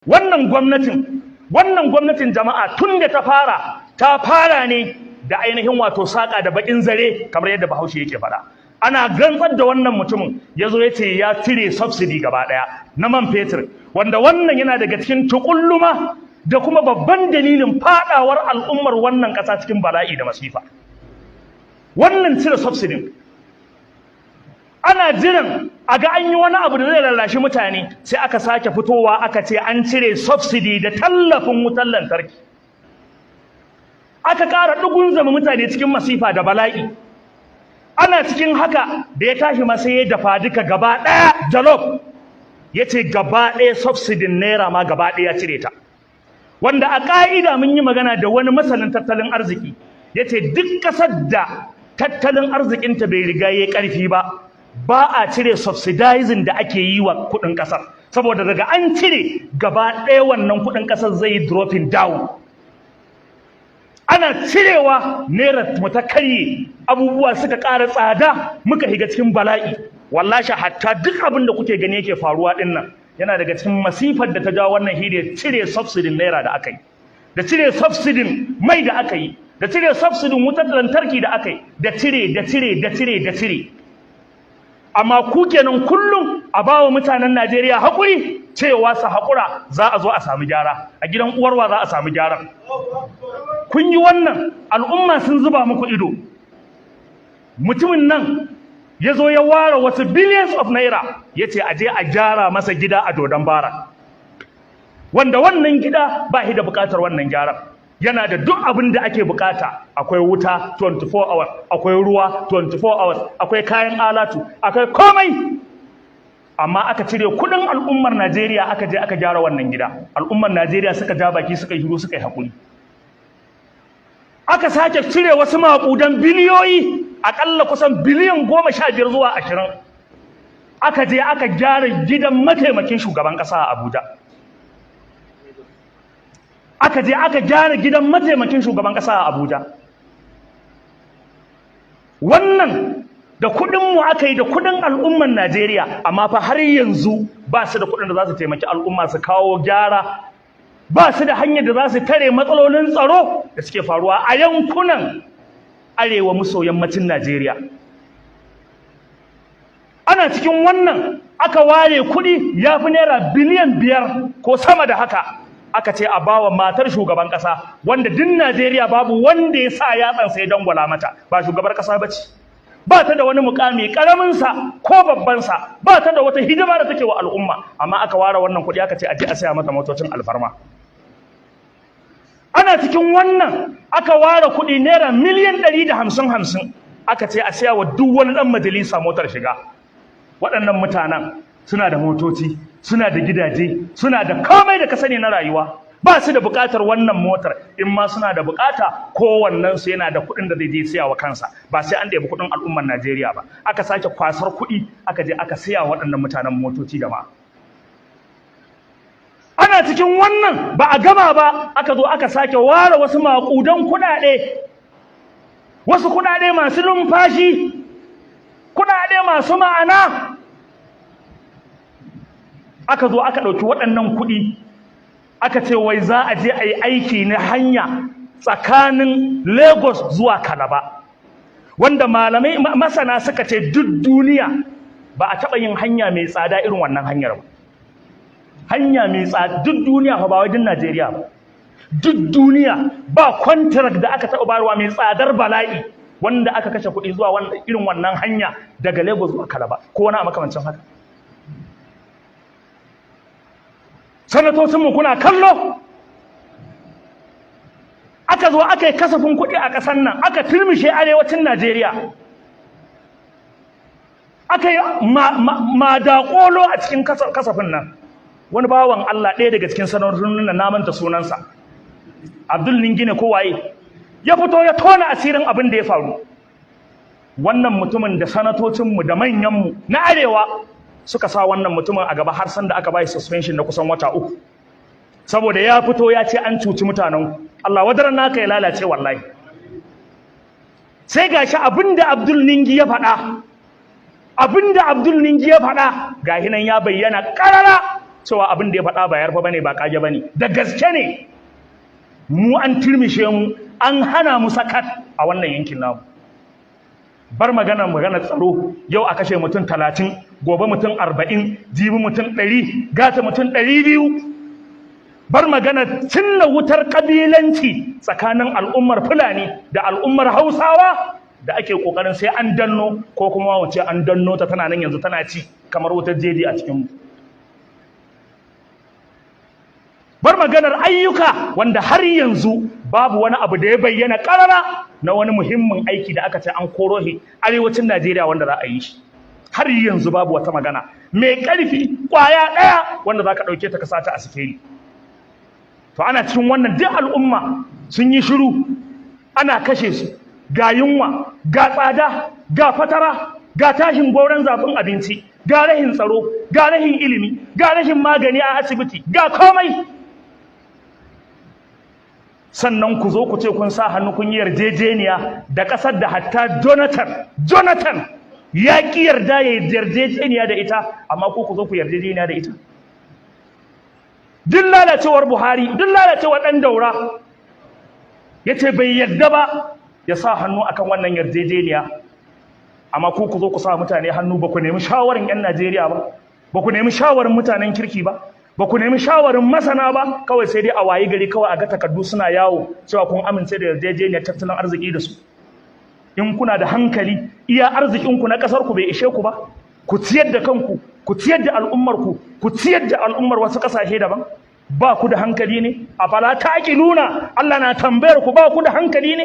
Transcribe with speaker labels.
Speaker 1: wannan gwamnatin jama'a tun da ta fara ne da ainihin wato saƙa da baƙin zare kamar yadda Bahaushe yake faɗa. Ana gantsar da wannan mutumin ya zo ya ce ya cire subsidy gaba ɗaya na man fetur, wanda wannan yana daga cikin tukulluma da kuma babban dalilin faɗawar al'ummar wannan ƙasa cikin bala'i da masifa. Wannan cire subsidy ana jiran a ga an yi wani abu da zai lallashi mutane, sai aka sake fitowa aka ce an cire subsidy da tallafin wutar lantarki. Aka ƙara ɗugunzama mutane cikin masifa da bala'i. Ana cikin haka da ya tashi ma sai ya dafa duka gaba ɗaya jalof, ya ce gaba ɗaya subsidin naira ma gaba ɗaya ya cire ta, wanda a ƙa'ida mun yi magana da wani masanin tattalin arziki, ya ce duk ƙasar da tattalin arzikinta bai riga ya ƙarfi ba a cire subsidizing da ake yi wa kuɗin ƙasar, saboda daga an cire gaba ɗaya wannan kuɗin ƙasar zai dropping down. Ana cirewa naira mu ta karye, abubuwa suka ƙara tsada, muka higa cikin bala'i. Wallahi hatta duk abin da kuke gani yake faruwa din nan yana daga cikin masifar da ta jawo wannan hide cire subsidin naira da aka yi, da cire subsidin mai da aka yi, da cire subsidin wutar lantarki da aka yi, da cire. Amma ku kenan kullum a bawa mutanen Najeriya haƙuri cewa su haƙura za a zo a samu gyara, a gidan uwarwa za a samu gyaran. Kun yi wannan, al'umma sun zuba muku ido. Mutumin nan ya zo ya ware wasu billions of naira ya ce a je a gyara masa gida a Dodon Bara, wanda wannan gida ba shi da buƙatar wannan gyaran. Yana da duk abin da ake buƙata, akwai wuta 24 hours, akwai ruwa 24 hours, akwai kayan alatu, akwai komai. Amma aka cire kuɗin al'ummar Najeriya aka je aka gyara wannan gida. Al'ummar Najeriya suka ja baki, suka yi shiru, suka yi haƙuri. Aka sake cire wasu maƙudan biliyoyi, aƙalla kusan biliyan 15 zuwa 20. Aka je aka gyara gidan mataimakin shugaban ƙasa a Abuja. Aka je aka gyara gidan mataimakin shugaban ƙasa a Abuja. Wannan da kuɗinmu aka yi, da kuɗin al'ummar Najeriya, amma fa har yanzu ba su da kuɗin da za su taimaki al'umma su kawo gyara, ba su da hanyar da za su tare matsalolin tsaro da suke faruwa a yankunan arewa maso yammacin Najeriya. Ana cikin wannan aka ware kuɗi ya fi naira biliyan 5 ko sama da haka, aka ce a bawa matar shugaban ƙasa, wanda duk Najeriya babu wanda ya sa yatsansa ya dangwala mata, ba shugabar ƙasa ba ce, ba ta da wani mukami ƙaraminsa ko babbansa, ba ta da wata hidima da take wa al'umma, amma aka ware wannan kuɗi aka ce a je a saya mata motocin alfarma. Ana cikin wannan aka ware kuɗi naira miliyan 150 aka ce a saya wa duk wani ɗan majalisa motar shiga. Waɗannan mutanen suna da motoci, suna da gidaje, suna da komai da ka sani na rayuwa, ba su da buƙatar wannan motar. In ma suna da buƙata, kowannensu yana da kuɗin da zai je siya wa kansa, ba sai an ɗebi kuɗin al'ummar Najeriya ba. Aka sake kwasar kuɗi aka je aka siya waɗannan mutanen motoci da ma. Ana cikin wannan ba a gama ba, aka zo aka sake ware wasu maƙudan kuɗaɗe, wasu kuɗaɗe masu numfashi, kuɗaɗe masu ma'ana. Aka zo aka ɗauki waɗannan kuɗi aka ce wai za a je a yi aiki na hanya tsakanin Lagos zuwa Calabar, wanda malamai masana suka ce duk duniya ba a taɓa yin hanya mai tsada irin wannan hanyar ba. Hanya mai tsada duk duniya ba wai din Najeriya ba, duk duniya ba contract da aka taɓa bayarwa mai tsadar bala'i wanda aka kashe kuɗi zuwa irin wannan hanya daga Lagos zuwa Calabar ko wani a makamancin haka. Sanatocinmu kuna kallo, aka zo aka yi kasafin kuɗi a ƙasar nan, aka turmishe arewacin Najeriya, aka yi madaƙolo a cikin kasafin nan. Wani bawan Allah ɗaya daga cikin sanatorin nan, na manta sunansa, Abdul Ningine ko waye, ya fito ya tona asirin abin da ya faru. Wannan mutumin da sanatocinmu da manyanmu na arewa suka sa wannan mutumin a gaba har san da aka bai suspension na kusan wata 3, saboda ya fito ya ce an cuci mutanen. Allah wadaran naka ya lalace wallahi. Sai gashi abinda Abdul Ningi ya faɗa, gahi nan ya bayyana ƙarara cewa abin da ya faɗa ba yarfa bane ba kage bane, da gaske ne. Mu an turmishe mu, an hana mu sakat a wannan yankin namu. Bar magana tsaro, yau a kashe mutum 30, gobe mutum 40, jibi mutum 100, gata mutum 200. Bar magana cinna wutar kabilanci tsakanin al'ummar Fulani da al'ummar Hausawa da ake kokarin sai an danno, ko kuma wace an danno ta tana nan yanzu tana ci kamar wutar jeji a cikin mu. Bar maganar ayyuka wanda har yanzu babu wani abu da ya bayyana karara na wani muhimmin aiki da aka ce an koro shi arewacin Najeriya wanda za a yi shi. Har yanzu babu wata magana mai ƙarfi ƙwaya ɗaya wanda za ka ɗauke ta ka sata a sikeri. To ana cikin wannan duk al'umma sun yi shiru, ana kashe su, ga yunwa, ga tsada, ga fatara, ga tashin goron zafin abinci, ga rahin tsaro, ga rahin ilimi, ga rashin magani a asibiti, ga komai. Sannan ku zo ku ce kun sa hannu kun yi yarjejeniya da ƙasar da hatta Jonathan ya ƙi yarda ya yarjejeniya da ita, amma ku zo ku yarjejeniya da ita. Duk lalacewar Buhari, duk lalacewar ɗan Daura, ya ce bai yarda ba ya sa hannu akan wannan yarjejeniya, amma ku zo ku sa mutane hannu, ba ku nemi shawarin 'yan Najeriya ba, ba ku nemi shawarin mutanen kirki ba, ba ku nemi shawarin masana ba, kawai sai dai a wayi gari kawai a ga takardu suna yawo cewa kun amince da yarjejeniyar tattalin arziki da su. In kuna da hankali, iya arzikinku na ƙasar ku bai ishe ku ba, ku ciyar da kanku, ku ciyar da al'ummarku, ku ciyar da al'ummar wasu ƙasashe daban. Ba ku da hankali ne? Afala taqiluna, Allah na tambayar ku, ba ku da hankali ne?